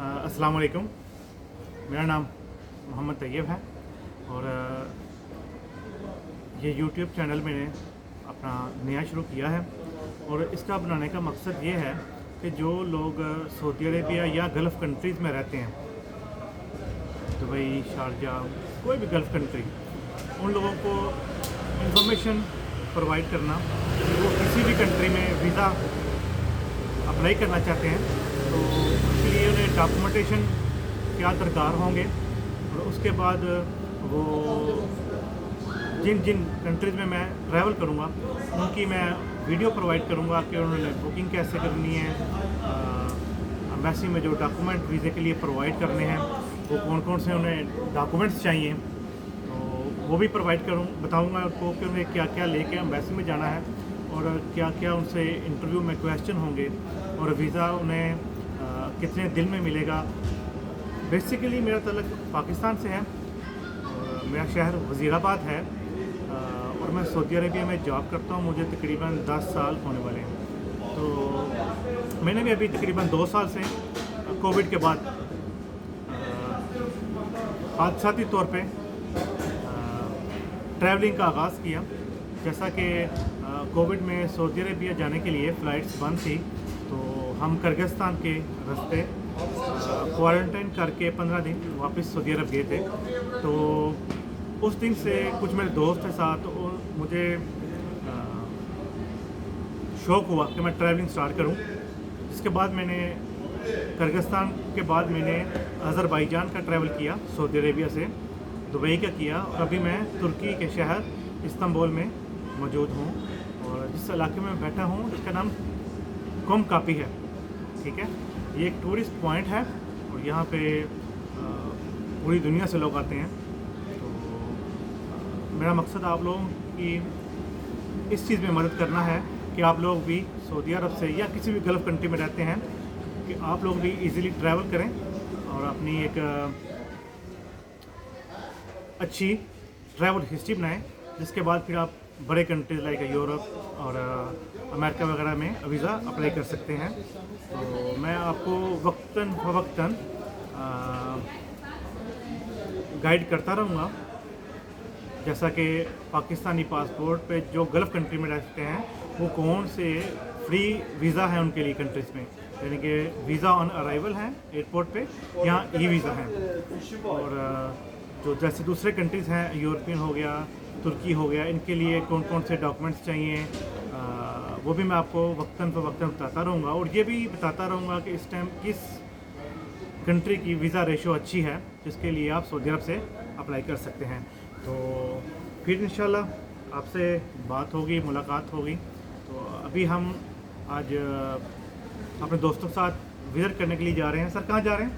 अस्सलाम वालेकुम। मेरा नाम मोहम्मद तैयब है और ये यूट्यूब चैनल मैंने अपना नया शुरू किया है और इसका बनाने का मकसद ये है कि जो लोग सऊदी अरेबिया या गल्फ़ कंट्रीज़ में रहते हैं, दुबई, शारजाह, कोई भी गल्फ़ कंट्री, उन लोगों को इंफॉर्मेशन प्रोवाइड करना कि वो किसी भी कंट्री में वीज़ा अप्लाई करना चाहते हैं तो उसके लिए उन्हें डॉक्यूमेंटेशन क्या दरकार होंगे और उसके बाद वो जिन जिन कंट्रीज़ में मैं ट्रैवल करूँगा उनकी मैं वीडियो प्रोवाइड करूँगा कि उन्होंने बुकिंग कैसे करनी है, एम्बेसी में जो डॉक्यूमेंट वीज़े के लिए प्रोवाइड करने हैं वो कौन कौन से उन्हें डॉक्यूमेंट्स चाहिए, तो वो भी प्रोवाइड बताऊँगा उनको कि उन्हें क्या क्या लेके एम्बेसी में जाना है और क्या क्या उनसे इंटरव्यू में क्वेश्चन होंगे और वीज़ा उन्हें कितने दिन में मिलेगा। बेसिकली मेरा तल्लुक़ पाकिस्तान से है और मेरा शहर वज़ीराबाद है और मैं सऊदी अरेबिया में जॉब करता हूँ। मुझे तकरीबन 10 साल होने वाले हैं। तो मैंने भी अभी तकरीबन 2 साल से कोविड के बाद हादसाती तौर पे ट्रैवलिंग का आगाज़ किया। जैसा कि कोविड में सऊदी अरेबिया जाने के लिए फ़्लाइट्स बंद थी तो हम किर्गिस्तान के रास्ते क्वारंटाइन करके 15 दिन वापस सऊदी अरब गए थे। तो उस दिन से कुछ मेरे दोस्त के साथ और मुझे शौक़ हुआ कि मैं ट्रैवलिंग स्टार्ट करूं। इसके बाद मैंने किर्गिस्तान के बाद मैंने अज़रबैजान का ट्रैवल किया, सऊदी अरेबिया से दुबई का किया और अभी मैं तुर्की के शहर इस्तांबुल में मौजूद हूँ और जिस इलाके में बैठा हूँ इसका नाम कुम कापी है। ठीक है, ये एक टूरिस्ट पॉइंट है और यहाँ पे पूरी दुनिया से लोग आते हैं। तो मेरा मकसद आप लोगों की इस चीज़ में मदद करना है कि आप लोग भी सऊदी अरब से या किसी भी गल्फ़ कंट्री में रहते हैं कि आप लोग भी इजीली ट्रैवल करें और अपनी एक अच्छी ट्रैवल हिस्ट्री बनाएं, जिसके बाद फिर आप बड़े कंट्रीज़ लाइक यूरोप और अमेरिका वगैरह में वीज़ा अप्लाई कर सकते हैं। तो मैं आपको वक्तन फ़वक्तन गाइड करता रहूँगा। जैसा कि पाकिस्तानी पासपोर्ट पे जो गल्फ़ कंट्री में रहते हैं वो कौन से फ्री वीज़ा है उनके लिए कंट्रीज़ में, यानी कि वीज़ा ऑन अराइवल है एयरपोर्ट पे, यहाँ ई वीज़ा है। और जो जैसे दूसरे कंट्रीज़ हैं, यूरोपियन हो गया, तुर्की हो गया, इनके लिए कौन कौन से डॉक्यूमेंट्स चाहिए वो भी मैं आपको वक्तन फ़वक्तन बताता रहूँगा और ये भी बताता रहूँगा कि इस टाइम किस कंट्री की वीज़ा रेशो अच्छी है जिसके लिए आप सऊदी अरब से अप्लाई कर सकते हैं। तो फिर इंशाल्लाह आपसे बात होगी, मुलाकात होगी। तो अभी हम आज अपने दोस्तों के साथ विज़िट करने के लिए जा रहे हैं। सर कहाँ जा रहे हैं?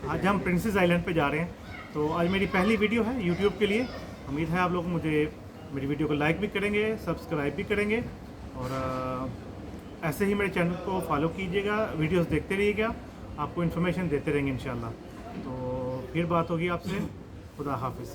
आज हम प्रिंसेस आइलैंड पे जा रहे हैं। तो आज मेरी पहली वीडियो है यूट्यूब के लिए। उम्मीद है आप लोग मुझे मेरी वीडियो को लाइक भी करेंगे, सब्सक्राइब भी करेंगे और ऐसे ही मेरे चैनल को फॉलो कीजिएगा, वीडियोस देखते रहिएगा, आपको इन्फॉर्मेशन देते रहेंगे इंशाल्लाह। तो फिर बात होगी आपसे। खुदा हाफिज़।